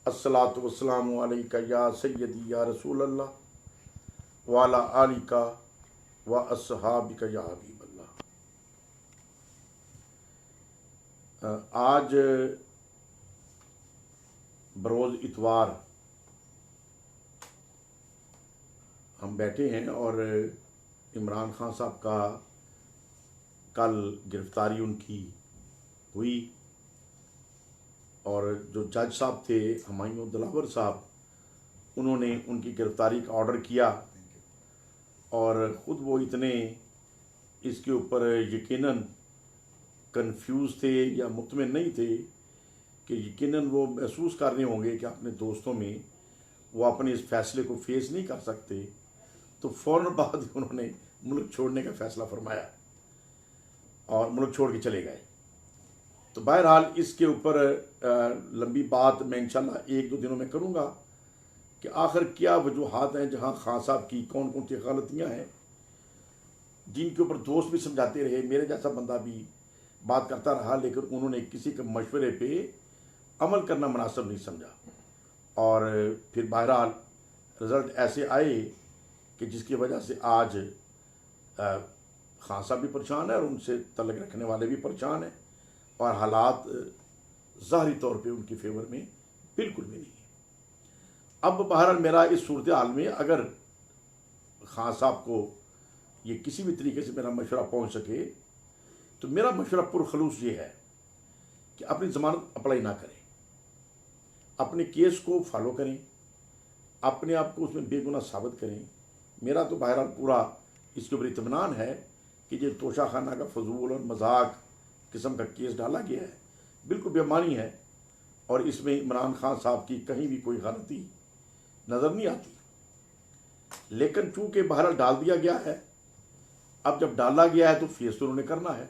अस्सलातु वस्सलामु अलैका या सय्यदी या रसूल अल्लाह वाला आलिका व अस्हाबिका या हबीब अल्लाह। आज बरोज़ इतवार हम बैठे हैं और इमरान खान साहब का कल गिरफ्तारी उनकी हुई और जो जज साहब थे हुमायूं दिलावर साहब, उन्होंने उनकी गिरफ्तारी का ऑर्डर किया और ख़ुद वो इतने इसके ऊपर यकीनन कंफ्यूज थे या मुतमिन नहीं थे कि यकीनन वो महसूस कर रहे होंगे कि अपने दोस्तों में वो अपने इस फैसले को फेस नहीं कर सकते, तो फ़ौरन बाद ही उन्होंने मुल्क छोड़ने का फ़ैसला फरमाया और मुल्क छोड़ के चले गए। तो बहरहाल इसके ऊपर लंबी बात मैं इंशाल्लाह एक दो दिनों में करूँगा कि आखिर क्या वजूहात हैं जहाँ खान साहब की कौन कौन सी गलतियाँ हैं जिनके ऊपर दोस्त भी समझाते रहे, मेरे जैसा बंदा भी बात करता रहा, लेकिन उन्होंने किसी के मशवरे पे अमल करना मुनासिब नहीं समझा और फिर बहरहाल रिज़ल्ट ऐसे आए कि जिसकी वजह से आज खान साहब भी परेशान है और उनसे तल्लुक़ रखने वाले भी परेशान हैं और हालात ज़ाहरी तौर पे उनकी फेवर में बिल्कुल भी नहीं है। अब बहरहाल मेरा इस सूरत हाल में अगर खान साहब को ये किसी भी तरीके से मेरा मशवरा पहुंच सके तो मेरा मशवरा पुरखलूस ये है कि अपनी ज़मानत अप्लाई ना करें, अपने केस को फॉलो करें, अपने आप को उसमें बेगुनाह साबित करें। मेरा तो बहरहाल पूरा इसके ऊपर इत्मीनान है कि ये तोशा खाना का फजूल और मजाक किस्म का केस डाला गया है, बिल्कुल बेमानी है और इसमें इमरान खान साहब की कहीं भी कोई गलती नज़र नहीं आती। लेकिन चूंकि बहरहाल डाल दिया गया है, अब जब डाला गया है तो फेस तो उन्होंने करना है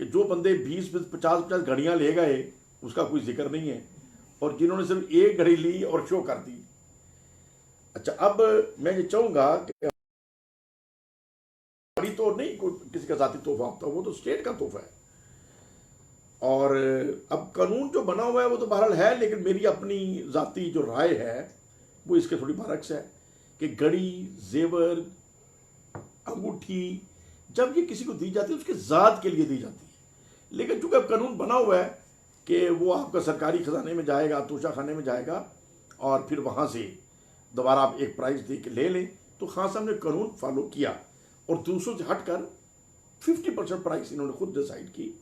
कि जो बंदे 20-50 घड़ियाँ ले गए उसका कोई जिक्र नहीं है और जिन्होंने सिर्फ एक घड़ी ली और शो कर दी। अच्छा, अब मैं ये चाहूँगा कि घड़ी तो नहीं कोई किसी का ज़ाती तोहफा होता, वो तो स्टेट का तोहफा है और अब कानून जो बना हुआ है वो तो बहरहाल है, लेकिन मेरी अपनी ज़ाती जो राय है वो इसके थोड़ी बरक्स है कि घड़ी, जेवर, अंगूठी जब ये किसी को दी जाती है उसके ज़ात के लिए दी जाती है, लेकिन चूंकि अब कानून बना हुआ है कि वो आपका सरकारी खजाने में जाएगा, तोशा खाने में जाएगा और फिर वहाँ से दोबारा आप एक प्राइस दे के ले लें, तो खान साहब ने कानून फॉलो किया और दूसरों से हटकर 50% प्राइस इन्होंने खुद डिसाइड की।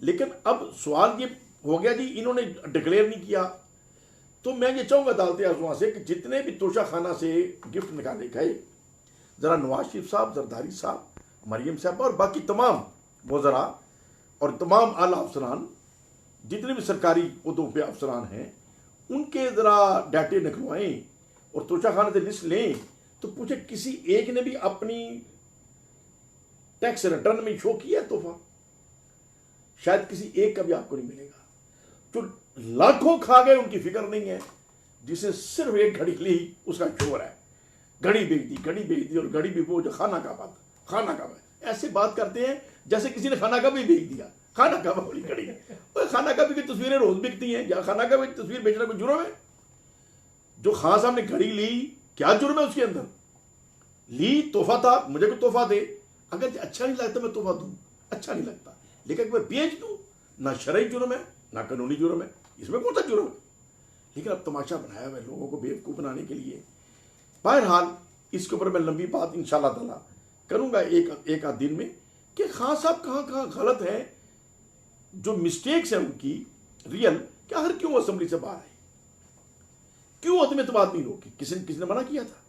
लेकिन अब सवाल ये हो गया जी, इन्होंने डिक्लेयर नहीं किया, तो मैं ये चाहूँगा अदालत आज़मा से कि जितने भी तोशा खाना से गिफ्ट निकाले गए, ज़रा नवाज शरीफ साहब, जरदारी साहब, मरियम साहब और बाकी तमाम वज़रा और तमाम आला अफसरान, जितने भी सरकारी उहदों पे अफसरान हैं, उनके ज़रा डाटे निकलवाएं और तोशा खाने से लिस्ट लें तो पूछे किसी एक ने भी अपनी टैक्स रिटर्न में शो किया है तोहफा? शायद किसी एक का भी आपको नहीं मिलेगा। जो लाखों खा गए उनकी फिक्र नहीं है, जिसे सिर्फ एक घड़ी ली उसका शोर है, घड़ी बेच दी और घड़ी भी वो जो खाना का ऐसे बात करते हैं जैसे किसी ने खाना का भी बेच दिया। खाना का वाली घड़ी है, खाना का भी तस्वीरें रोज बिकती हैं, या खाना का भी तस्वीर बेचना कोई जुर्म है? जो खान साहब ने घड़ी ली, क्या जुर्म है उसके अंदर? ली, तोहफा था, मुझे कोई तोहफा दे, अगर अच्छा नहीं लगता मैं तोहफा दूं, अच्छा नहीं लगता, लेकिन मैं बेच दूं, ना शरई जुर्म है ना कानूनी जुर्म है, इसमें कौन सा जुर्म है? लेकिन अब तमाशा बनाया हुआ है लोगों को बेवकूफ़ बनाने के लिए। बहरहाल इसके ऊपर मैं लंबी बात इंशाल्लाह ताला करूंगा एक आध दिन में कि खान साहब कहाँ गलत है, जो मिस्टेक्स हैं उनकी रियल, कि आखिर क्यों असेंबली से बाहर है, क्यों अदम एतमाद नहीं रोकी? किसी ने मना किया था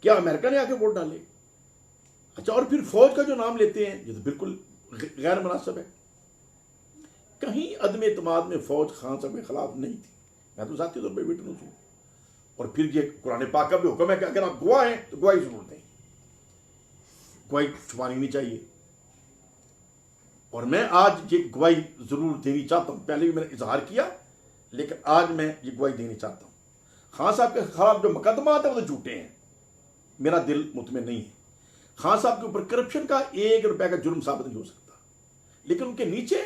क्या? अमेरिका ने आके वोट डाले। अच्छा, और फिर फौज का जो नाम लेते हैं ये तो बिल्कुल गैर मुनासिब है। कहीं अदम एतमाद में फौज खान साहब के खिलाफ नहीं थी, मैं तो ज़ाती तौर पर विटनेस हूं। और फिर ये कुरान पाक का भी हुक्म है कि अगर आप गवाह हैं तो गवाही जरूर दें, गवाही छुपानी नहीं चाहिए। और मैं आज ये गवाही जरूर देनी चाहता हूं, पहले भी मैंने इजहार किया, लेकिन आज मैं ये गवाही देनी चाहता हूं। खान साहब के खिलाफ जो मुकदमा आता है वो तो झूठे हैं, मेरा दिल मुतमिन नहीं है। खान साहब के ऊपर करप्शन का 1 रुपए का जुर्म साबित नहीं हो सकता, लेकिन उनके नीचे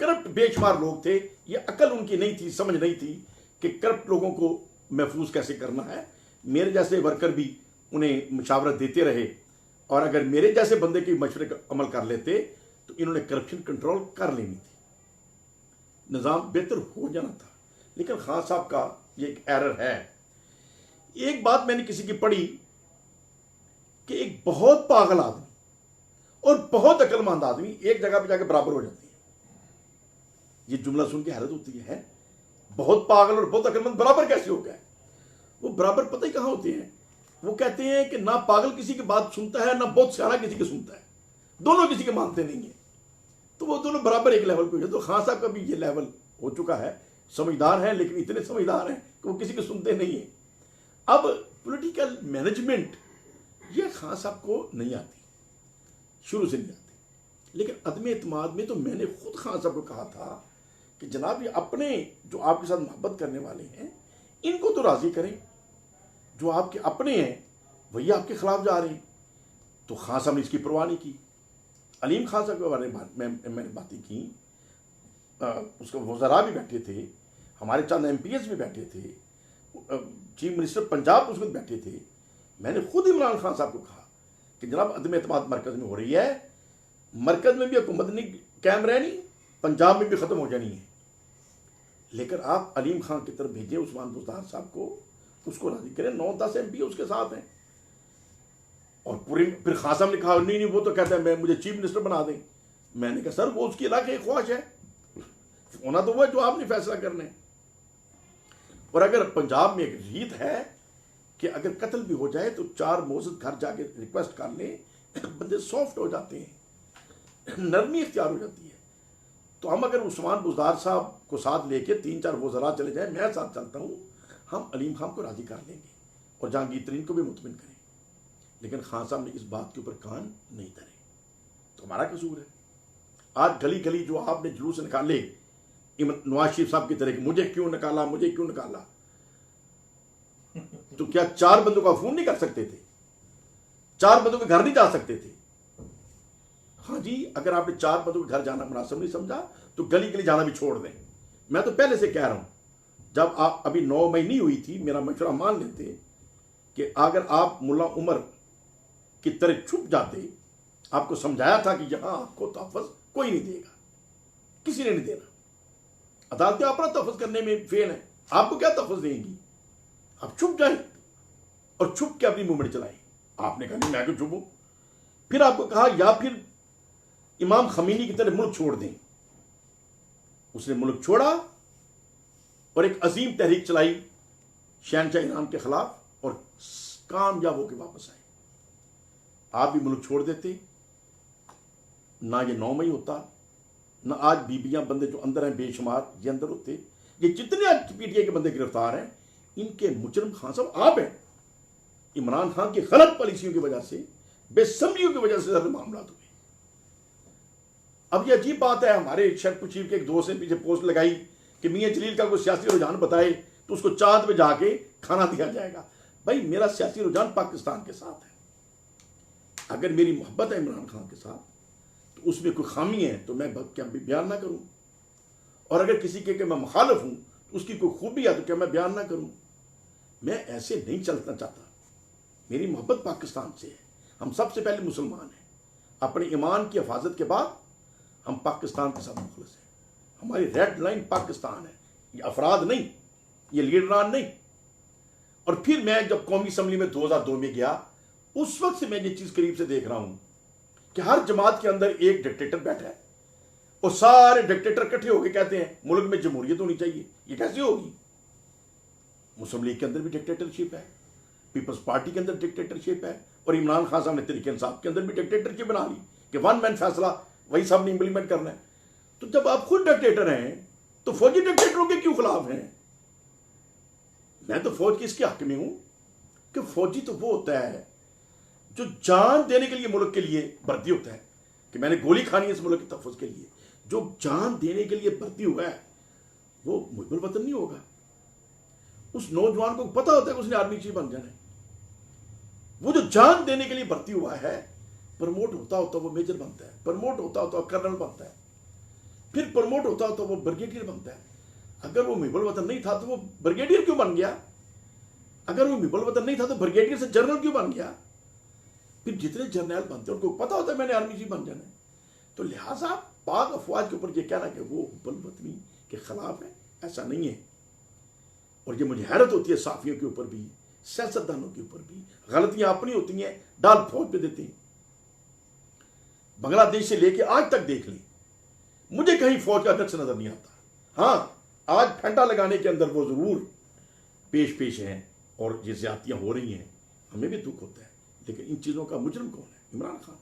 करप्ट बेशुमार लोग थे। ये अकल उनकी नहीं थी, समझ नहीं थी कि करप्ट लोगों को महफूज कैसे करना है। मेरे जैसे वर्कर भी उन्हें मशावरत देते रहे, और अगर मेरे जैसे बंदे के मशवरे का अमल कर लेते तो इन्होंने करप्शन कंट्रोल कर लेनी थी, निज़ाम बेहतर हो जाना था। लेकिन खान साहब का ये एक एरर है। एक बात मैंने किसी की पढ़ी कि एक बहुत पागल आदमी और बहुत अक्लमंद आदमी एक जगह पे जाकर बराबर हो जाते हैं। ये जुमला सुन के हैरत होती है, बहुत पागल और बहुत अक्लमंद बराबर कैसे हो गए? वो बराबर पता ही कहां होते हैं। वो कहते हैं कि ना पागल किसी की बात सुनता है, ना बहुत सियाना किसी की सुनता है, दोनों किसी के मानते नहीं है, तो वो दोनों बराबर एक लेवल पे हो जाते। तो खान साहब का भी ये लेवल हो चुका है, समझदार है लेकिन इतने समझदार हैं कि वो किसी के सुनते नहीं है। अब पॉलिटिकल मैनेजमेंट ये खान साहब को नहीं आती, शुरू से नहीं आती। लेकिन अदम एतमाद में तो मैंने खुद खान साहब को कहा था कि जनाब ये अपने जो आपके साथ मोहब्बत करने वाले हैं इनको तो राजी करें, जो आपके अपने हैं वही आपके खिलाफ जा रहे हैं। तो खान साहब ने इसकी परवाह नहीं की। अलीम खान साहब के बारे में मैंने बातें की, उसके वज़रा भी बैठे थे, हमारे चंद MPs भी बैठे थे, चीफ मिनिस्टर पंजाब उस वक्त बैठे थे। मैंने खुद इमरान खान साहब को कहा कि जनाब अदम एतमाद मरकज़ में हो रही है, मरकज़ में भी हुकूमत नहीं कायम रहनी, पंजाब में भी ख़त्म हो जानी है, लेकिन आप अलीम खान की तरफ भेजें उस्मान बुज़दार साहब को, उसको राजी करें। 9-10 MP उसके साथ हैं। और पूरी फिर खान साहब ने कहा नहीं वो तो कहता है मैं मुझे चीफ मिनिस्टर बना दें। मैंने कहा सर वो उसकी इलाके की ख्वाहिश है, होना तो वो है जो आपने फैसला करना है। और अगर पंजाब में एक रीत है कि अगर कत्ल भी हो जाए तो 4 मोहसिन घर जाके रिक्वेस्ट कर लें, बंदे सॉफ्ट हो जाते हैं, नरमी इख्तियार हो जाती है। तो हम अगर उस्मान बुज़दार साहब को साथ लेके 3-4 वज़रा चले जाए, मैं साथ चलता हूँ, हम अलीम खान को राजी कर लेंगे और जहांगीर तरीन को भी मुतमिन करें। लेकिन खान साहब ने इस बात के ऊपर कान नहीं धरे, तो हमारा कसूर है। आज गली गली जो आपने जुलूस निकाले नवाज शरीफ साहब की तरह, मुझे क्यों निकाला, मुझे क्यों निकाला, तो क्या 4 बंदों का फोन नहीं कर सकते थे? 4 बंदों के घर नहीं जा सकते थे? हाँ जी, अगर आपने 4 बंदों के घर जाना मुनासिब नहीं समझा तो गली गली जाना भी छोड़ दें। मैं तो पहले से कह रहा हूं, जब आप अभी 9 मई नहीं हुई थी, मेरा मशवरा मान लेते कि अगर आप मुल्ला उमर की तरह छुप जाते, आपको समझाया था कि यहां आपको तहफ़्फ़ुज़ कोई नहीं देगा, किसी ने नहीं देना, अदालतें अपना तहफ़्फ़ुज़ करने में फेल है, आपको क्या तहफ़्फ़ुज़ देंगी? आप छुप जाए और छुप के अपनी मूवमेंट चलाएं। आपने कहा नहीं मैं क्यों छुपूं? फिर आपको कहा या फिर इमाम खमीनी की तरह मुल्क छोड़ दें। उसने मुल्क छोड़ा और एक अजीम तहरीक चलाई शहनशाह ईरान के खिलाफ और कामयाब होकर वापस आए। आप भी मुल्क छोड़ देते, ना ये 9 मई होता, ना आज बीबियां बंदे जो अंदर हैं बेशुमार ये अंदर होते। ये जितने आज PTI के बंदे गिरफ्तार हैं, इनके मुजरिम खान साहब आप हैं। इमरान खान की गलत पॉलिसियों की वजह से, बेसमझियों की वजह से ज्यादा मामला हुए। अब ये अजीब बात है, हमारे शरफ चीफ के एक दोस्त ने पीछे पोस्ट लगाई कि मियां जलील का कोई सियासी रुझान बताए तो उसको चांद पे जाके खाना दिया जाएगा। भाई मेरा सियासी रुझान पाकिस्तान के साथ है। अगर मेरी मोहब्बत है इमरान खान के साथ तो उसमें कोई खामी है तो मैं क्या बयान ना करूं, और अगर किसी के मैं मुखालिफ हूं तो उसकी कोई खूबी है तो क्या मैं बयान ना करूं? मैं ऐसे नहीं चलना चाहता। मेरी मोहब्बत पाकिस्तान से है। हम सबसे पहले मुसलमान हैं, अपने ईमान की हिफाजत के बाद हम पाकिस्तान के साथ मुखलिस हैं। हमारी रेड लाइन पाकिस्तान है, ये अफराद नहीं, ये लीडरान नहीं। और फिर मैं जब कौमी असम्बली में 2002 में गया, उस वक्त से मैं ये चीज करीब से देख रहा हूं कि हर जमात के अंदर एक डिक्टेटर बैठा है और सारे डिक्टेटर इकट्ठे होकर कहते हैं मुल्क में जमहूरियत होनी चाहिए। ये कैसे होगी? मुस्लिम लीग के अंदर भी डिक्टेटरशिप है, पीपल्स पार्टी के अंदर डिक्टेटरशिप है, और इमरान खान साहब ने तरीके इंसाफ के अंदर भी डिक्टेटरशिप बना ली कि 1 मैन फैसला वही सब ने इंप्लीमेंट करना है। तो जब आप खुद डिक्टेटर हैं तो फौजी डिक्टेटरों के क्यों खिलाफ हैं? मैं तो फौज के इसके हक में हूं कि फौजी तो वो होता है जो जान देने के लिए मुल्क के लिए भर्ती होता है कि मैंने गोली खानी है इस मुल्क के तहफ़्फ़ुज़ के लिए। जो जान देने के लिए भर्ती हुआ है वो मुहिब्बुल वतन नहीं होगा। उस नौजवान को पता होता है कि उसने आर्मी चीफ बन जाना है। वो जो जान देने के लिए भर्ती हुआ है, प्रमोट होता होता वो मेजर बनता है, प्रमोट होता होता कर्नल बनता है, फिर प्रमोट होता होता वो ब्रिगेडियर बनता है। अगर वो मुहिबुल वतन नहीं था तो वो ब्रिगेडियर क्यों बन गया? अगर वो मुहिबुल वतन नहीं था तो ब्रिगेडियर से जनरल क्यों बन गया? फिर जितने जर्नल बनते हैं उनको पता होता है मैंने आर्मी चीफ बन जाना है। तो लिहाजा पाक अफवाज के ऊपर यह कहना कि वो हुब्बुल वतनी के खिलाफ है, ऐसा नहीं है। और ये मुझे हैरत होती है, साफियों के ऊपर भी, सियासतदानों के ऊपर भी गलतियां अपनी होती हैं, डाल फौज पे देते हैं। बांग्लादेश से लेके आज तक देख लें, मुझे कहीं फौज का नक्श नजर नहीं आता। हाँ, आज फंटा लगाने के अंदर वो जरूर पेश हैं और ये ज्यादतियां हो रही हैं, हमें भी दुख होता है। लेकिन इन चीजों का मुजरिम कौन है? इमरान खान,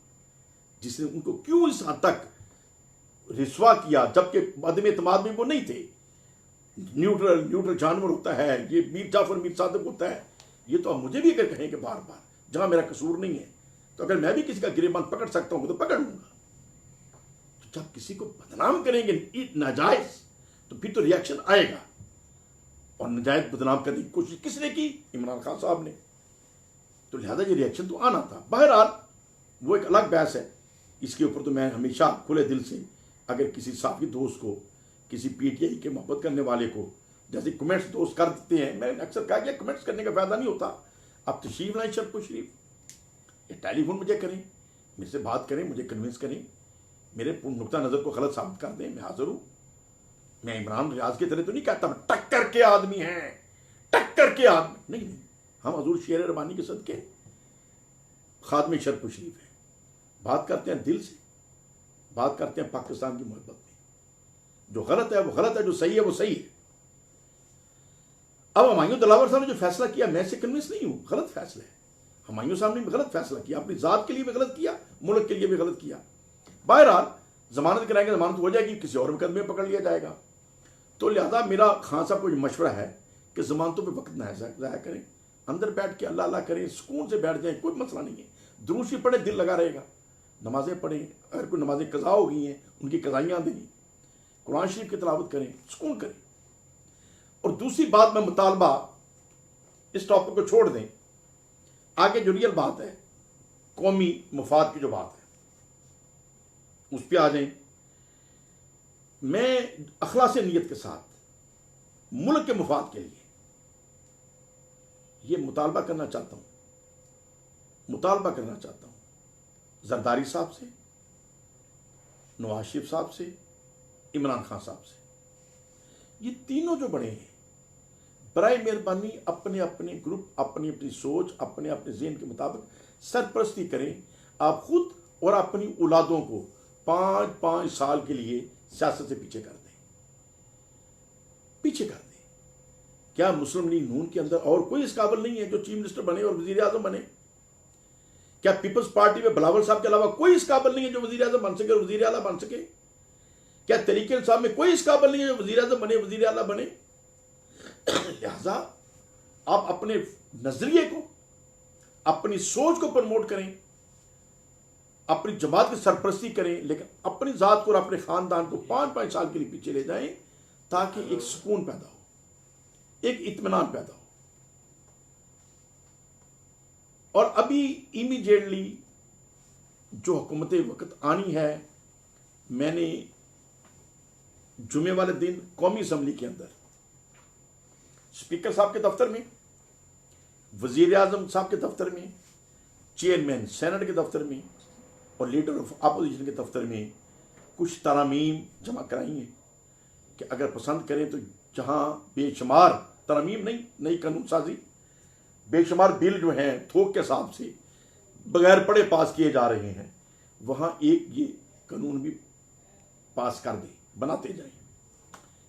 जिसने उनको क्यों इस हद तक रिस्वा किया, जबकि अदम एतमाद में वो नहीं थे। न्यूट्रल जानवर होता है, ये मीर जाफर मीर सादिक होता है। ये तो आप मुझे भी अगर कहेंगे बार बार, जहां मेरा कसूर नहीं है, तो अगर मैं भी किसी का गिरेबान पकड़ सकता हूं तो पकड़ लूंगा। तो जब किसी को बदनाम करेंगे नाजायज, तो फिर तो रिएक्शन आएगा। और नाजायज बदनाम करने की कोशिश किसने की? इमरान खान साहब ने। तो लिहाजा ये रिएक्शन तो आना था। बहरहाल वो एक अलग बहस है, इसके ऊपर तो मैं हमेशा खुले दिल से, अगर किसी साफी दोस्त को, किसी पीटीआई के मोहब्बत करने वाले को, जैसे कमेंट्स दोस्त कर देते हैं, मैंने अक्सर कहा कि कमेंट्स करने का फायदा नहीं होता। आप तशरीफ लाएं शर्फ शरीफ, या टेलीफोन मुझे करें, मेरे से बात करें, मुझे कन्विंस करें, मेरे नुक्ता नज़र को गलत साबित कर दें, मैं हाजिर हूं। मैं इमरान रियाज की तरह तो नहीं कहता टक्कर के आदमी हैं, टक्कर के आदमी नहीं। हम हजूर शेर रबानी के सदके खात्मे शर्फ शरीफ है। बात करते हैं दिल से, बात करते हैं पाकिस्तान की मोहब्बत में। जो गलत है वो गलत है, जो सही है वो सही है। अब हुमायूं दिलावर साहब ने जो फैसला किया, मैं इससे कन्विंस नहीं हूं, गलत फैसला है। हुमायूं साहब ने भी गलत फैसला किया, अपनी जात के लिए भी गलत किया, मुल्क के लिए भी गलत किया। बहरहाल जमानत कराएंगे, जमानत हो जाएगी, किसी और मुकदमे में पकड़ लिया जाएगा। तो लिहाजा मेरा खान साहब को मशवरा है कि जमानतों पर वक्त ना ज़ाया करें, अंदर बैठ के अल्लाह अल्लाह करें, सुकून से बैठ जाए, कोई मसला नहीं है। दुरूशी पढ़े, दिल लगा रहेगा। नमाजें पढ़ें, अगर कोई नमाजें कज़ा हो गई हैं उनकी कज़ाइयाँ दें, कुरान शरीफ की तिलावत करें, सुकून करें। और दूसरी बात, मैं मुतालबा, इस टॉपिक को छोड़ दें, आगे जो रियल बात है, कौमी मफाद की जो बात है, उस पर आ जाएं। मैं अखलास नीयत के साथ मुल्क के मफाद के लिए ये मुतालबा करना चाहता हूं जरदारी साहब से, नवाज शरीफ साहब से, इमरान खान साहब से। ये तीनों जो बड़े हैं, बराए मेहरबानी अपने अपने ग्रुप, अपनी अपनी सोच, अपने अपने ज़हन के मुताबिक सरपरस्ती करें। आप खुद और अपनी औलादों को 5-5 साल के लिए सियासत से पीछे कर दें। क्या मुस्लिम लीग नून के अंदर और कोई इस काबिल नहीं है जो चीफ मिनिस्टर बने और वजीर आजम बने? क्या पीपल्स पार्टी में बिलावल साहब के अलावा कोई इस काबिल नहीं है जो वजीर आजम बन सके और वजीर आला बन सके? क्या तरीके साहब में कोई इस काबिल नहीं है जो वजीर आजम बने, वजीर आला बने? लिहाजा आप अपने नजरिए को, अपनी सोच को प्रमोट करें, अपनी जमात की सरपरस्ती करें, लेकिन अपनी जात को और अपने खानदान को 5-5 साल के लिए पीछे ले जाएं, ताकि एक सुकून पैदा हो, एक इत्मीनान पैदा हो। और अभी इमीडिएटली जो हुकूमत वक्त आनी है, मैंने जुमे वाले दिन कौमी असम्बली के अंदर स्पीकर साहब के दफ्तर में, वजीर आजम साहब के दफ्तर में, चेयरमैन सेनेट के दफ्तर में और लीडर ऑफ अपोजिशन के दफ्तर में कुछ तरामीम जमा कराई हैं कि अगर पसंद करें तो जहां बेशुमार तरमीम नहीं, नई कानून साजी, बेशुमार बिल जो हैं थोक के हिसाब से बगैर पढ़े पास किए जा रहे हैं, वहां एक ये कानून भी पास कर दें, बनाते जाएं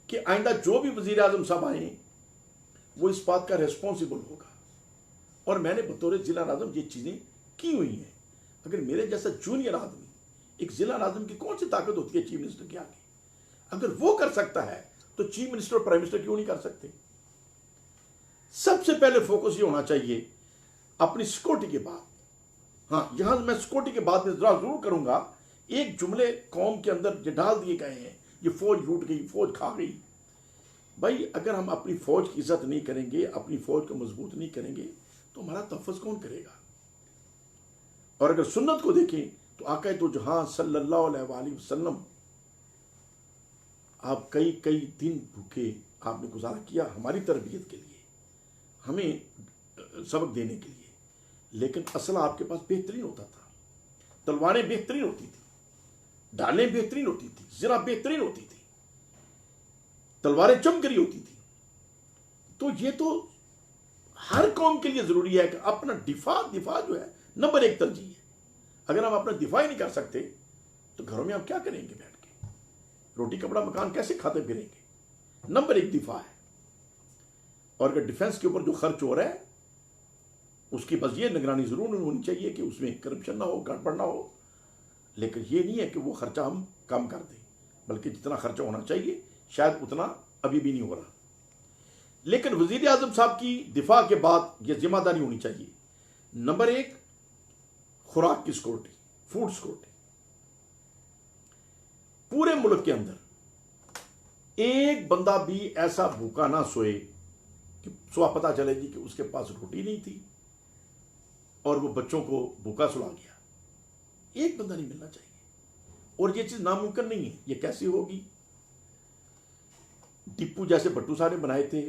कि आइंदा जो भी वजीर आजम साहब आए वो इस बात का रिस्पॉन्सिबल होगा। और मैंने बतौर जिला आजम ये चीजें की हुई हैं। अगर मेरे जैसा जूनियर आदमी, एक जिला आजम की कौन सी ताकत होती है चीफ मिनिस्टर के आगे? अगर वो कर सकता है तो चीफ मिनिस्टर और प्राइम मिनिस्टर क्यों नहीं कर सकते? सबसे पहले फोकस ये होना चाहिए अपनी सिक्योरिटी के बाद। हाँ, यहां मैं सिक्योरिटी के बाद में जरूर करूंगा, एक जुमले कौम के अंदर जो डाल दिए गए हैं, ये फौज लूट गई, फौज खा गई। भाई, अगर हम अपनी फौज की इज्जत नहीं करेंगे, अपनी फौज को मजबूत नहीं करेंगे, तो हमारा तहफ़्फ़ुज़ कौन करेगा? और अगर सुन्नत को देखें तो आका तो जहां सल्लल्लाहु अलैहि वसल्लम आप कई दिन भूखे आपने गुजारा किया हमारी तरबियत के लिए, हमें सबक देने के लिए, लेकिन असला आपके पास बेहतरीन होता था। तलवारें बेहतरीन होती थी, ढालें बेहतरीन होती थी, ज़रा बेहतरीन होती थी, तलवारें चमकरी होती थी। तो ये तो हर कौम के लिए जरूरी है कि अपना दिफा जो है नंबर 1 तरजीह है। अगर हम अपना दिफा ही नहीं कर सकते तो घरों में हम क्या करेंगे बैठ के, रोटी कपड़ा मकान कैसे खाते फिरेंगे? नंबर 1 दिफा है। और अगर डिफेंस के ऊपर जो खर्च हो रहा है उसकी बस ये निगरानी जरूर होनी चाहिए कि उसमें करप्शन ना हो, गड़बड़ ना हो, लेकिन ये नहीं है कि वो खर्चा हम कम कर दें, बल्कि जितना खर्चा होना चाहिए शायद उतना अभी भी नहीं हो रहा। लेकिन वजीर आजम साहब की दिफा के बाद यह जिम्मेदारी होनी चाहिए, नंबर 1 खुराक की सिक्योरिटी, फूड सिक्योरिटी। पूरे मुल्क के अंदर एक बंदा भी ऐसा भूखा ना सोए कि सुबह पता चलेगी कि उसके पास रोटी नहीं थी और वो बच्चों को भूखा सुला गया। एक बंदा नहीं मिलना चाहिए। और ये चीज नामुमकिन नहीं है। ये कैसे होगी? टिप्पू जैसे भट्टू साहब ने बनाए थे,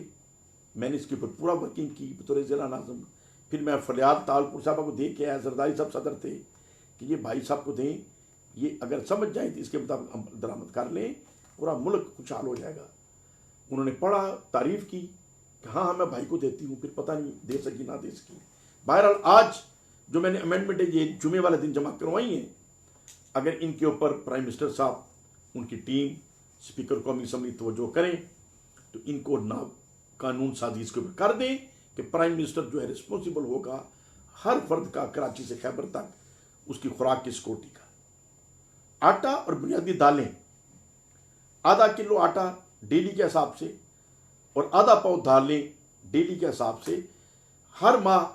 मैंने इसके ऊपर पूरा वर्किंग की बतौर जिला नाज़िम। फिर मैं फरियाद तालपुर साहब को दे के आया, जरदारी साहब सदर थे कि ये भाई साहब को दें, ये अगर समझ जाए तो इसके मुताबिक हम दरामद कर लें, पूरा मुल्क खुशहाल हो जाएगा। उन्होंने पढ़ा, तारीफ की कि हाँ मैं भाई को देती हूँ, फिर पता नहीं दे सकी ना दे सकी। बहरहाल आज जो मैंने अमेंडमेंट ये जुमे वाले दिन जमा करवाई हैं, अगर इनके ऊपर प्राइम मिनिस्टर साहब, उनकी टीम, स्पीकर कौमी असम्बली तवज्जो करें तो इनको ना कानून साजी इसके ऊपर कर दें कि प्राइम मिनिस्टर जो है रिस्पॉन्सिबल होगा हर फर्द का, कराची से खैबर तक, उसकी खुराक की सिक्योरिटी का। आटा और बुनियादी दालें, आधा किलो आटा डेली के हिसाब से और आधा पाव दालें डेली के हिसाब से हर माह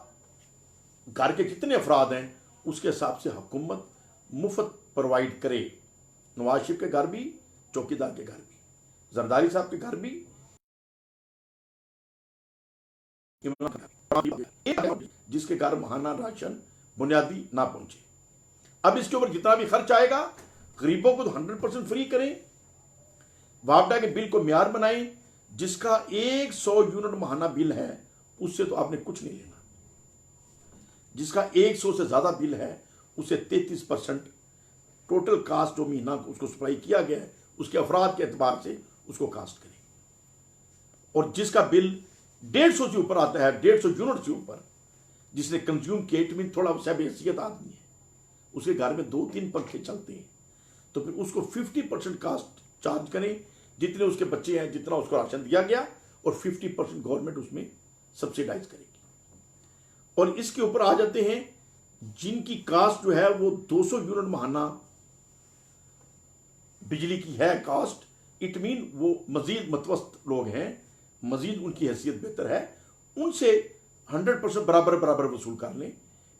घर के जितने अफराद हैं उसके हिसाब से हुकूमत मुफ्त प्रोवाइड करे। नवाज शरीफ के घर भी, चौकीदार के घर भी, जरदारी साहब के घर भी, जिसके घर महाना राशन बुनियादी ना पहुंचे। अब इसके ऊपर जितना भी खर्च आएगा गरीबों को तो 100% फ्री करें। वापडा के बिल को म्यार बनाएं, जिसका 100 यूनिट महाना बिल है उससे तो आपने कुछ नहीं लेना। जिसका 100 से ज्यादा बिल है उसे 33% टोटल कास्ट जो महीना उसको सप्लाई किया गया है उसके अफराद के एतबार से उसको कास्ट करें। और जिसका बिल 150 से ऊपर आता है, 150 यूनिट से ऊपर, जिसने कंज्यूम किया, इट मीन थोड़ा सब हैसियत आदमी है, उसके घर में 2-3 पंखे चलते हैं, तो फिर उसको 50% कास्ट चार्ज करें, जितने उसके बच्चे हैं, जितना उसको राशन दिया गया, और 50% गवर्नमेंट उसमें सब्सिडाइज करेगी। और इसके ऊपर आ जाते हैं जिनकी कास्ट जो है वो 200 यूनिट महाना बिजली की है कास्ट, इट मीन वो मजीद मतवस्त लोग हैं, मजीद उनकी हैसियत बेहतर है, उनसे 100% बराबर वसूल कर लें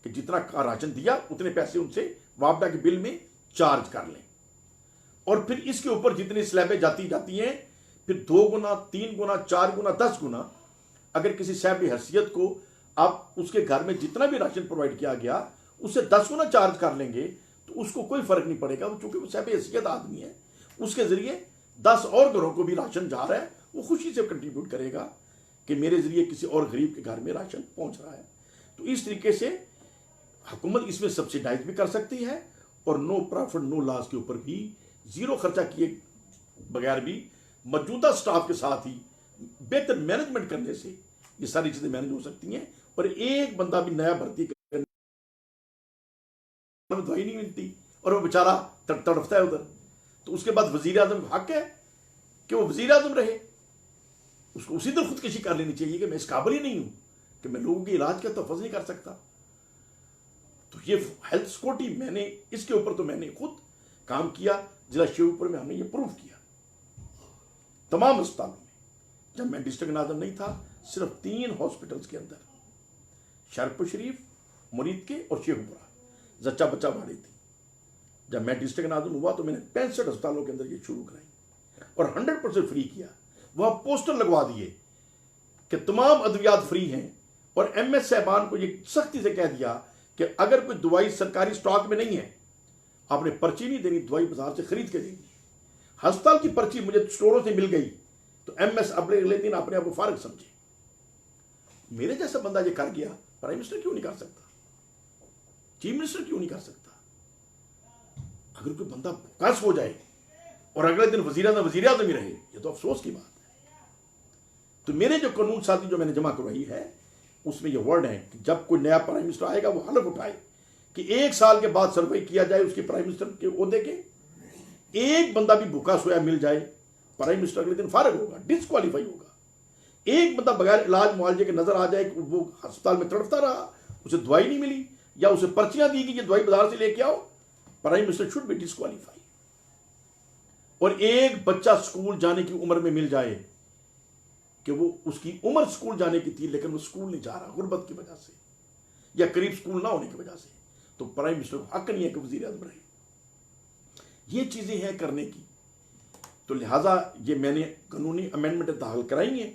कि जितना का राशन दिया उतने पैसे उनसे वापडा के बिल में चार्ज कर लें। और फिर इसके ऊपर जितनी स्लैबें जाती हैं, फिर 2 गुना, 3 गुना, 4 गुना, 10 गुना, अगर किसी साहब हैसियत को आप उसके घर में जितना भी राशन प्रोवाइड किया गया उससे 10 गुना चार्ज कर लेंगे तो उसको कोई फर्क नहीं पड़ेगा, चूंकि वो साहब हैसियत आदमी है, उसके जरिए 10 और घरों को भी राशन जा रहा है, वो खुशी से कंट्रीब्यूट करेगा कि मेरे जरिए किसी और गरीब के घर में राशन पहुंच रहा है। तो इस तरीके से हुकूमत इसमें सब्सिडाइज भी कर सकती है और नो प्रॉफिट नो लॉस के ऊपर भी जीरो खर्चा किए बगैर भी मौजूदा स्टाफ के साथ ही बेहतर मैनेजमेंट करने से ये सारी चीजें मैनेज हो सकती हैं। और एक बंदा भी नया भर्ती करने में दवाई नहीं मिलती और वो बेचारा तड़फता है उधर, तो उसके बाद वजीर आजम का हक है कि वो वजीर आजम रहे, उसको उसी तरह खुदकशी कर लेनी चाहिए कि मैं इस काबिल ही नहीं हूं कि मैं लोगों के इलाज का तहफ़्फ़ुज़ नहीं कर सकता। तो ये हेल्थ सिक्योरिटी मैंने इसके ऊपर तो मैंने खुद काम किया, जिला शिवपुर में हमने ये प्रूव किया। तमाम अस्पतालों में जब मैं डिस्ट्रिक्ट नाज़िम नहीं था, सिर्फ 3 हॉस्पिटल्स के अंदर शरपुर शरीफ, मुरीद के और शेखपुरा जच्चा बच्चा बाड़ी थी। जब मैं डिस्ट्रिक्ट नाज़िम हुआ तो मैंने 65 अस्पतालों के अंदर ये शुरू कराई और 100% फ्री किया। वहां पोस्टर लगवा दिए कि तमाम अद्वियात फ्री हैं और MS साहबान को ये सख्ती से कह दिया कि अगर कोई दवाई सरकारी स्टॉक में नहीं है, आपने पर्ची नहीं देनी, दवाई बाजार से खरीद के देनी। अस्पताल की पर्ची मुझे स्टोरों से मिल गई, तो MS अगले दिन अपने आप को फारग समझे। मेरे जैसा बंदा ये कर गया, प्राइम मिनिस्टर क्यों नहीं कर सकता? चीफ मिनिस्टर क्यों नहीं कर सकता? अगर कोई बंदा भूखा हो जाए और अगले दिन वजीर आजम ही रहे, ये तो अफसोस की बात है। तो मेरे जो कानून साथी जो मैंने जमा करवाई है उसमें ये वर्ड है कि जब कोई नया प्राइम मिनिस्टर आएगा वो हलफ उठाए कि 1 साल के बाद सर्वे किया जाए उसके प्राइम मिनिस्टर के ओहदे के, एक बंदा भी भूखा सोया मिल जाए, प्राइम मिनिस्टर अगले दिन फारग होगा, डिस्क्वालीफाई होगा। एक बंदा बगैर इलाज मुआवजे के नजर आ जाए कि वो अस्पताल में तड़पता रहा, उसे दवाई नहीं मिली या उसे पर्चियां दी कि ये दवाई बाजार से लेके आओ, prime minister should be disqualify. और एक बच्चा स्कूल जाने की उम्र में मिल जाए कि वो उसकी उम्र स्कूल जाने की थी लेकिन वो स्कूल नहीं जा रहा गुर्बत की वजह से या करीब स्कूल ना होने की वजह से, तो प्राइम मिनिस्टर को हक नहीं है कि वजीर आजम रहे। ये चीजें हैं करने की। तो लिहाजा ये मैंने कानूनी अमेंडमेंट दाखिल कराई हैं,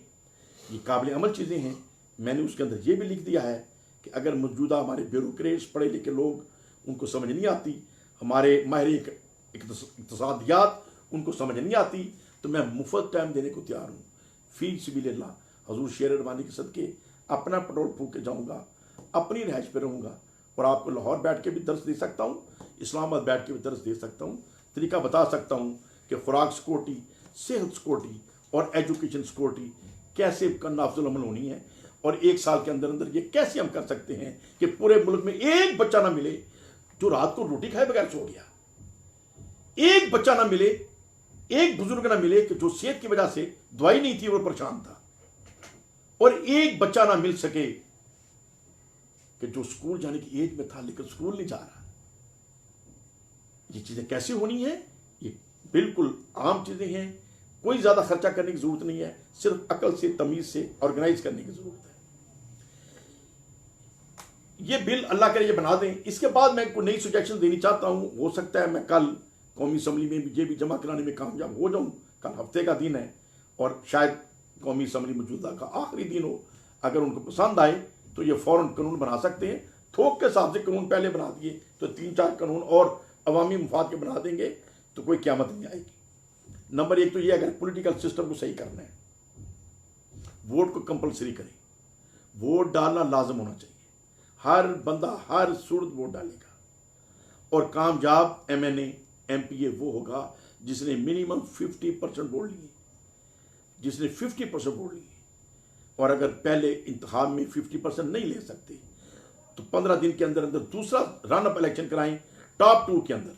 ये काबिल अमल चीजें हैं। मैंने उसके अंदर ये भी लिख दिया है कि अगर मौजूदा हमारे ब्यूरोक्रेट्स पढ़े लिखे लोग, उनको समझ नहीं आती, हमारे माहिर इक़्तिसादियात उनको समझ नहीं आती, तो मैं मुफ्त टाइम देने को तैयार हूँ। फी सबिलिल्लाह, हजूर शेर रबानी के सदके अपना पेट्रोल फूक के जाऊँगा, अपनी रहायश पे रहूँगा और आपको लाहौर बैठ के भी दर्स दे सकता हूँ, इस्लामाबाद बैठ के भी दर्स दे सकता हूँ, तरीका बता सकता हूँ कि खुराक सिक्योरिटी, सेहत सिक्योरिटी और एजुकेशन सिक्योरिटी कैसे नाफजुल अमल होनी है और 1 साल के अंदर अंदर ये कैसे हम कर सकते हैं कि पूरे मुल्क में एक बच्चा ना मिले जो रात को रोटी खाए बगैर सो गया, एक बच्चा ना मिले, एक बुजुर्ग ना मिले कि जो सेहत की वजह से दवाई नहीं थी वो परेशान था, और एक बच्चा ना मिल सके कि जो स्कूल जाने की एज में था लेकिन स्कूल नहीं जा रहा। ये चीजें कैसे होनी है? ये बिल्कुल आम चीजें हैं, कोई ज्यादा खर्चा करने की जरूरत नहीं है, सिर्फ अकल से, तमीज से ऑर्गेनाइज करने की जरूरत है। ये बिल अल्लाह करे ये बना दें। इसके बाद मैं कोई नई सजेशन देनी चाहता हूं, हो सकता है मैं कल कौमी असम्बली में भी ये भी जमा कराने में कामयाब हो जाऊं। कल हफ्ते का दिन है और शायद कौमी असम्बली मौजूदा का आखिरी दिन हो। अगर उनको पसंद आए तो ये फौरन कानून बना सकते हैं। थोक के हिसाब से कानून पहले बना दिए तो 3-4 कानून और अवामी मुफाद के बना देंगे तो कोई क़यामत नहीं आएगी। नंबर 1 तो ये, अगर पॉलिटिकल सिस्टम को सही करना है, वोट को कंपलसरी करें, वोट डालना लाजम होना चाहिए, हर बंदा हर सूरत वोट डालेगा, और कामयाब MNA MPA वो होगा जिसने मिनिमम 50% वोट लिए, जिसने 50% वोट लिए। और अगर पहले इंतखाब में 50% नहीं ले सकते तो 15 दिन के अंदर अंदर दूसरा रन अप इलेक्शन कराएं टॉप 2 के अंदर,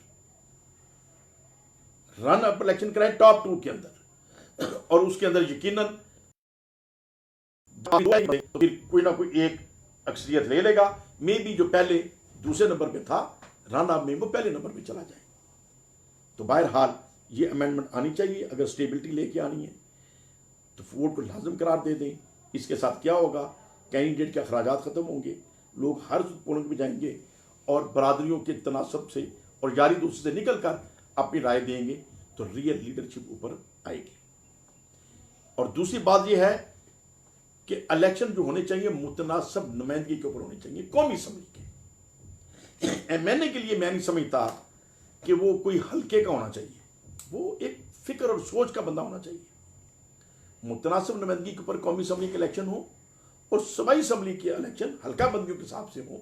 रन अप इलेक्शन कराएं टॉप 2 के अंदर, और उसके अंदर यकीनन तो फिर कोई ना कोई एक अक्सरियत ले लेगा। मे बी जो पहले दूसरे नंबर पे था रन अप में वो पहले नंबर पे चला जाए। तो बहरहाल ये अमेंडमेंट आनी चाहिए। अगर स्टेबिलिटी लेके आनी है तो वोट को लाजम करार दे दें। इसके साथ क्या होगा, कैंडिडेट के अखराजात खत्म होंगे, लोग हर पोलिंग में जाएंगे और बरादरियों के तनासब से और यारी दोस्ती से निकल कर अपनी राय देंगे, तो रियल लीडरशिप ऊपर आएगी। और दूसरी बात यह है कि इलेक्शन जो होने चाहिए मुतनासिब नुमाइंदगी के ऊपर होने चाहिए कौमी असम्बली के। मैंने के लिए मैं नहीं समझता कि वो कोई हल्के का होना चाहिए, वो एक फिक्र और सोच का बंदा होना चाहिए। मुतनासिब नुमाइंदगी के ऊपर कौमी असम्बली के इलेक्शन हो और सूबाई असम्बली के इलेक्शन हल्का बंदियों के हिसाब से हो,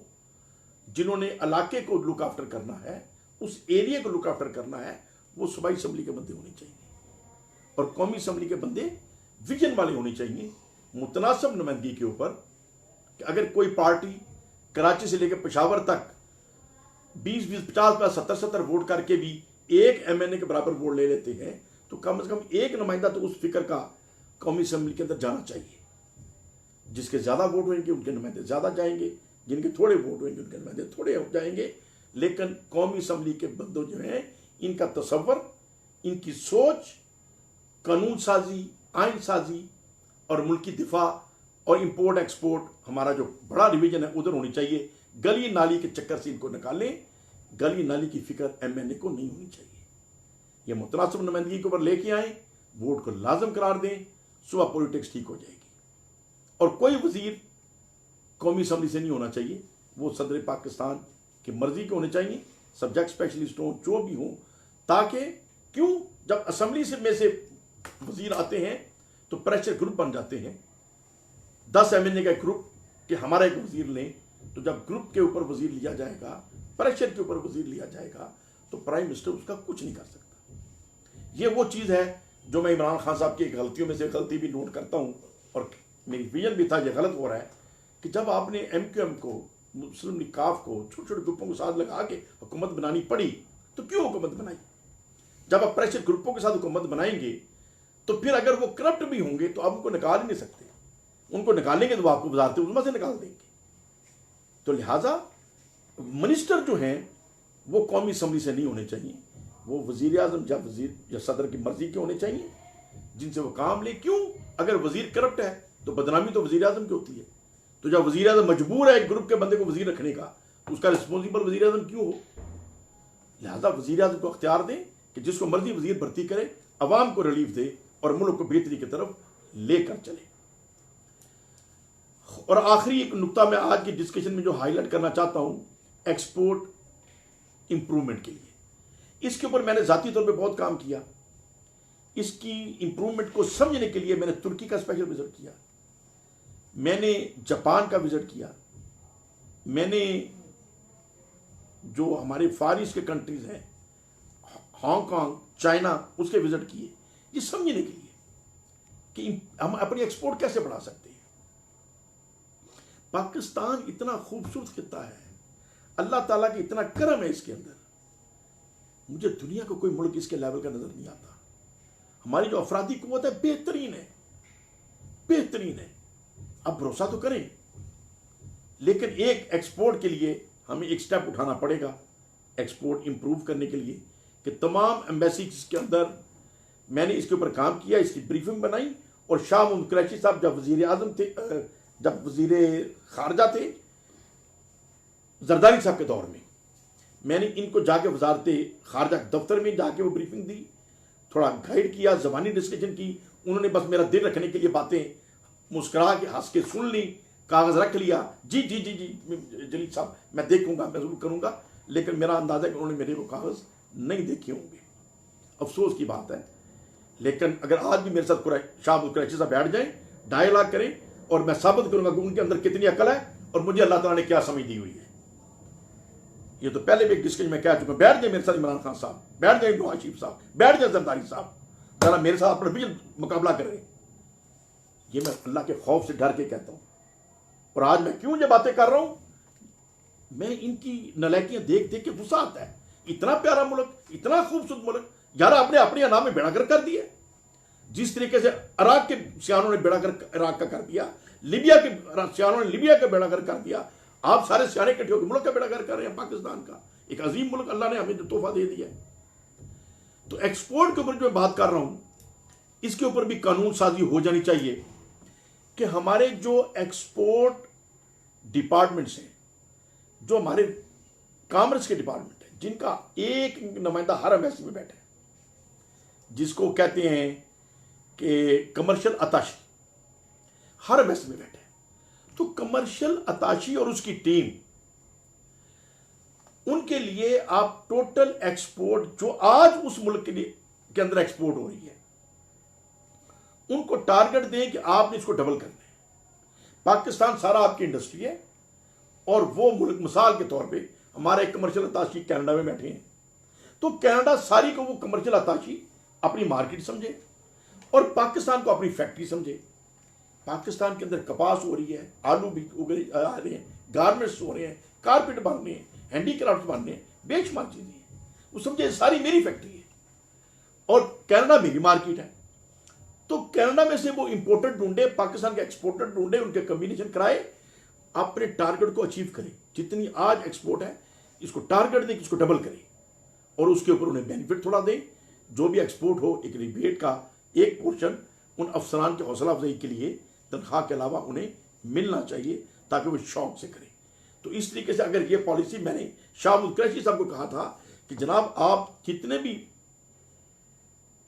जिन्होंने इलाके को लुक आफ्टर करना है, उस एरिया को लुक आफ्टर करना है, वो सूबाई असम्बली के बंदे होने चाहिए। और कौमी असम्बली के बंदे विजन वाले होने चाहिए मुतनासिब नुमाइंदगी के ऊपर। कि अगर कोई पार्टी कराची से लेकर पेशावर तक 20-20, 50-50, 70-70 वोट करके भी एक MNA के बराबर वोट ले लेते हैं, तो कम से कम एक नुमाइंदा तो उस फिक्र का कौमी असम्बली के अंदर जाना चाहिए। जिसके ज्यादा वोट होंगे उनके नुमाइंदे ज्यादा जाएंगे, जिनके थोड़े वोट होंगे उनके नुमाइंदे थोड़े हो जाएंगे। लेकिन कौमी असम्बली के बंदों जो हैं, इनका तसव्वुर, इनकी सोच, कानून साजी, आइन साजी और मुल्की दिफा और इंपोर्ट एक्सपोर्ट, हमारा जो बड़ा डिवीजन है उधर होनी चाहिए। गली नाली के चक्कर से इनको निकालें, गली नाली की फिक्र MNA को नहीं होनी चाहिए। ये मुतनासिब नुमाइंदगी के ऊपर लेके आए, वोट को लाजम करार दें, सुबह पॉलिटिक्स ठीक हो जाएगी। और कोई वजीर कौमी असम्बली से नहीं होना चाहिए, वो सदर पाकिस्तान की मर्जी के होने चाहिए, सब्जेक्ट स्पेशलिस्ट हों, जो भी हों, ताकि क्यों जब असम्बली से में से वजीर आते हैं तो प्रेशर ग्रुप बन जाते हैं। 10 MNA का ग्रुप कि हमारा एक वजीर लें, तो जब ग्रुप के ऊपर वजीर लिया जाएगा, प्रेशर के ऊपर वजीर लिया जाएगा, तो प्राइम मिनिस्टर उसका कुछ नहीं कर सकता। ये वो चीज़ है जो मैं इमरान खान साहब की गलतियों में से गलती भी नोट करता हूँ, और मेरी विजन भी था ये गलत हो रहा है कि जब आपने MQM को, मुस्लिम लीग काफ को, छोटे छोटे ग्रुपों को साथ लगा के हुकूमत बनानी पड़ी, तो क्यों हुकूमत बनाई? जब आप प्रेशर ग्रुपों के साथ हुकूमत बनाएंगे तो फिर अगर वो करप्ट भी होंगे तो आप उनको निकाल ही नहीं सकते। उनको निकालेंगे तो वो आपको वजारत उज़्मा से निकाल देंगे। तो लिहाजा मिनिस्टर जो हैं वो कौमी असम्बली से नहीं होने चाहिए, वो वजीर आजम या वजीर या सदर की मर्जी के होने चाहिए, जिनसे वो काम ले। क्यों? अगर वजीर करप्ट है तो बदनामी तो वजीर आजम की होती है। तो जब वजीर आजम मजबूर है एक ग्रुप के बंदे को वजीर रखने का, तो उसका रिस्पॉन्सिबल वजीर आजम क्यों हो? लिहाजा वजीर आजम को अख्तियार दें कि जिसको मर्जी वजीर भर्ती करे, अवाम को रिलीफ दे और मुल्क को बेहतरी की तरफ लेकर चले। और आखिरी एक नुकता मैं आज की डिस्कशन में जो हाईलाइट करना चाहता हूं, एक्सपोर्ट इंप्रूवमेंट के लिए। इसके ऊपर मैंने जाती तौर पे बहुत काम किया। इसकी इंप्रूवमेंट को समझने के लिए मैंने तुर्की का स्पेशल विजिट किया, मैंने जापान का विजिट किया, मैंने जो हमारे फार ईस्ट के कंट्रीज हैं, हांगकांग, चाइना, उसके विजिट किए, ये समझने के लिए कि हम अपनी एक्सपोर्ट कैसे बढ़ा सकते हैं। पाकिस्तान इतना खूबसूरत खिता है, अल्लाह ताला की इतना करम है इसके अंदर, मुझे दुनिया का कोई मुल्क इसके लेवल का नजर नहीं आता। हमारी जो अफरादी कुव्वत है बेहतरीन है, बेहतरीन है। अब भरोसा तो करें, लेकिन एक एक्सपोर्ट के लिए हमें एक स्टेप उठाना पड़ेगा एक्सपोर्ट इंप्रूव करने के लिए, कि तमाम एम्बेसीज के अंदर मैंने इसके ऊपर काम किया, इसकी ब्रीफिंग बनाई। और शाह मोहम्मद कुरैशी साहब जब वजीर आजम थे, जब वजीर खारजा थे जरदारी साहब के दौर में, मैंने इनको जाके वजारत खारजा दफ्तर में जाके वो ब्रीफिंग दी, थोड़ा गाइड किया, जबानी डिस्कशन की। उन्होंने बस मेरा दिल रखने के लिए बातें मुस्कुरा के हंस के सुन ली, कागज रख लिया, जी जी जी जी जलील साहब मैं देखूंगा, मैं जरूर करूंगा। लेकिन मेरा अंदाजा है कि उन्होंने मेरे वो कागज नहीं देखे होंगे, अफसोस की बात है। लेकिन अगर आज भी मेरे साथ शाह कुरैशी साहब बैठ जाएं, डायलॉग करें, और मैं साबित करूंगा कि उनके अंदर कितनी अकल है और मुझे अल्लाह ताला ने क्या समझ दी हुई है। ये तो पहले भी एक डिस्कशन में कह चुका। बैठ जाए मेरे साथ इमरान खान साहब, बैठ जाए नवाज शरीफ साहब, बैठ जाए जरदारी साहब, जरा मेरे साथ अपना भी मुकाबला करें। ये मैं अल्लाह के खौफ से डर के कहता हूं। और आज मैं क्यों ये बातें कर रहा हूं, मैं इनकी नलायकियां देख देख के गुस्सा आता है। इतना प्यारा मुल्क, इतना खूबसूरत मुल्क, यार आपने अपने नाम में बेड़ागर कर दिया। जिस तरीके से इराक के सियानों ने बेड़ागर इराक का कर दिया, लीबिया के सियानों ने लीबिया का बेड़ागर कर दिया, आप सारे सियाने इकट्ठे होकर मुल्क का बेड़ागर कर रहे हैं। पाकिस्तान का एक अजीम मुल्क अल्लाह ने हमें जो तोहफा दे दिया। तो एक्सपोर्ट के ऊपर जो मैं बात कर रहा हूं, इसके ऊपर भी कानून साजी हो जानी चाहिए कि हमारे जो एक्सपोर्ट डिपार्टमेंट्स हैं, जो हमारे कॉमर्स के डिपार्टमेंट है, जिनका एक नुमाइंदा हर एम्बेसी में बैठे, जिसको कहते हैं कि कमर्शियल अताशी, हर एम्बेसी में बैठे, तो कमर्शियल अताशी और उसकी टीम, उनके लिए आप टोटल एक्सपोर्ट जो आज उस मुल्क के अंदर एक्सपोर्ट हो रही है, उनको टारगेट दें कि आपने इसको डबल करना है। पाकिस्तान सारा आपकी इंडस्ट्री है, और वो मुल्क मिसाल के तौर पे हमारे कमर्शियल अताशी कनाडा में बैठे हैं, तो कनाडा सारी को वो कमर्शियल अताशी अपनी मार्केट समझे और पाकिस्तान को अपनी फैक्ट्री समझे। पाकिस्तान के अंदर कपास हो रही है, आलू भी उगे आ रहे हैं, गारमेंट्स हो रहे हैं, कारपेट बन रहे हैं, हैंडीक्राफ्ट बन रहे हैं, बेशुमार चीजें हैं, वो समझे सारी मेरी फैक्ट्री है और कनाडा मेरी मार्केट है। तो कनाडा में से वो इंपोर्टर ढूंढे, पाकिस्तान के एक्सपोर्टर ढूंढे, उनके कम्बिनेशन कराए, अपने टारगेट को अचीव करें। जितनी आज एक्सपोर्ट है इसको टारगेट दें कि इसको डबल करें, और उसके ऊपर उन्हें बेनिफिट थोड़ा दें। जो भी एक्सपोर्ट हो, एक रिबेट का एक पोर्शन उन अफसरान की हौसला अफजाई के लिए तनख्वाह के अलावा उन्हें मिलना चाहिए, ताकि वो शौक से करें। तो इस तरीके से अगर ये पॉलिसी, मैंने शाह मोहम्मद कुरैशी साहब को कहा था कि जनाब आप जितने भी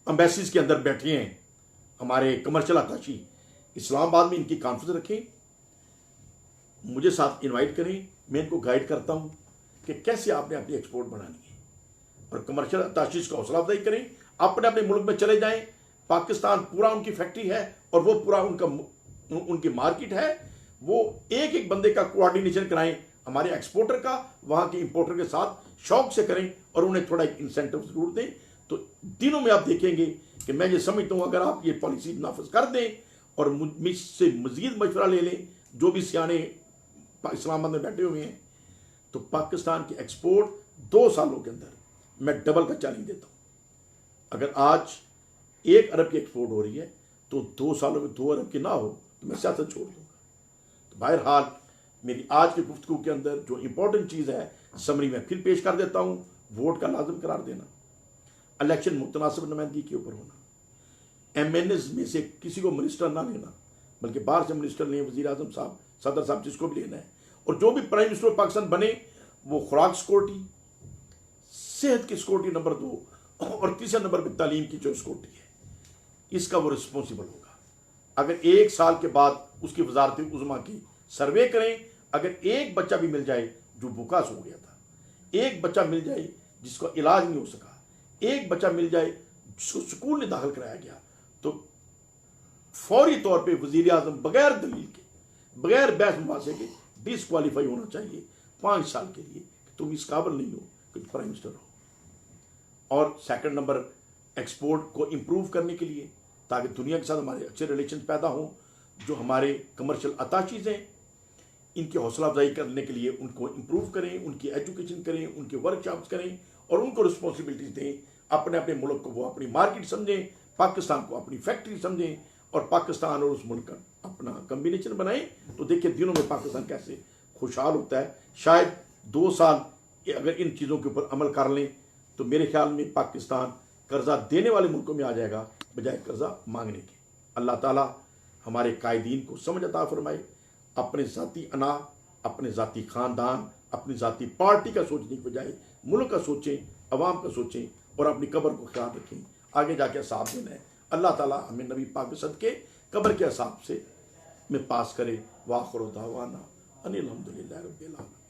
एम्बेसीज के अंदर बैठे हैं, हमारे कमर्शियल अताशी, इस्लामाबाद में इनकी कॉन्फ्रेंस रखें, मुझे साथ इनवाइट करें, मैं इनको गाइड करता हूं कि कैसे आपने अपनी एक्सपोर्ट बढ़ानी है, और कमर्शियल अताशी को हौसला अफजाई करें, अपने अपने मुल्क में चले जाएं, पाकिस्तान पूरा उनकी फैक्ट्री है और वो पूरा उनकी मार्केट है। वो एक एक बंदे का कोऑर्डिनेशन कराएं, हमारे एक्सपोर्टर का वहां के इंपोर्टर के साथ शौक से करें और उन्हें थोड़ा एक इंसेंटिव जरूर दें। तो दिनों में आप देखेंगे कि मैं ये समझता हूं अगर आप ये पॉलिसी नाफिज कर दें और मुझसे मजीद मशवरा ले लें, जो भी सियाने इस्लामाबाद में बैठे हुए हैं, तो पाकिस्तान की एक्सपोर्ट 2 सालों के अंदर मैं डबल का चैलेंज देता हूं। अगर आज 1 अरब की एक्सपोर्ट हो रही है तो 2 सालों में 2 अरब की ना हो तो मैं सियासत छोड़ दूंगा। तो बहरहाल मेरी आज की गुफ्तगू के अंदर जो इंपॉर्टेंट चीज़ है समरी में फिर पेश कर देता हूं। वोट का लाजम करार देना, इलेक्शन मुतनासिब नुमाइंदगी के ऊपर होना, MNS में से किसी को मिनिस्टर ना लेना, बल्कि बाहर से मिनिस्टर लें, वजीर आजम साहब, सदर साहब, जिसको भी लेना है, और जो भी प्राइम मिनिस्टर पाकिस्तान बने वो खुराक सिक्योरिटी, सेहत की सिक्योरिटी नंबर 2 और तीसरे नंबर पर तालीम की जो सिक्योरिटी है, इसका वो रिस्पॉन्सिबल होगा। अगर 1 साल के बाद उसकी वजारत उज़्मा की सर्वे करें, अगर एक बच्चा भी मिल जाए जो भूखा सो गया था, एक बच्चा मिल जाए जिसका इलाज नहीं हो सका, एक बच्चा मिल जाए जिसको स्कूल नहीं दाखिल कराया गया, तो फौरी तौर पे वजीर आजम बगैर दलील के, बगैर बहस मुबासे के डिसक्वालीफाई होना चाहिए 5 साल के लिए कि तुम इस काबिल नहीं हो कि प्राइम मिनिस्टर हो। और सेकंड नंबर, एक्सपोर्ट को इम्प्रूव करने के लिए, ताकि दुनिया के साथ हमारे अच्छे रिलेशन पैदा हों। जो हमारे कमर्शियल अताशीज़ हैं, इनकी हौसला अफजाई करने के लिए उनको इम्प्रूव करें, उनकी एजुकेशन करें, उनके वर्कशॉप्स करें और उनको रिस्पॉन्सिबिलिटीज दें। अपने अपने मुल्क को वो अपनी मार्केट समझें, पाकिस्तान को अपनी फैक्ट्री समझें और पाकिस्तान और उस मुल्क का अपना कम्बिनेशन बनाएं। तो देखिए दिनों में पाकिस्तान कैसे खुशहाल होता है। शायद 2 साल अगर इन चीज़ों के ऊपर अमल कर लें तो मेरे ख्याल में पाकिस्तान कर्जा देने वाले मुल्कों में आ जाएगा बजाय कर्जा मांगने के। अल्लाह ताला हमारे कायदीन को समझ अता फरमाए, अपने ज़ाती अना, अपने ज़ाती ख़ानदान, अपनी ज़ाती पार्टी का सोचने की बजाय मुल्क का सोचें, अवाम का सोचें और अपनी कब्र को ख्याल रखें। आगे जाके हिसाब देना है। अल्लाह ताला हमें नबी पाक के सदके कब्र के हिसाब से में पास करे। वाखिर दावाना अनिल हम्दुलिल्लाहि रब्बिल आलमीन।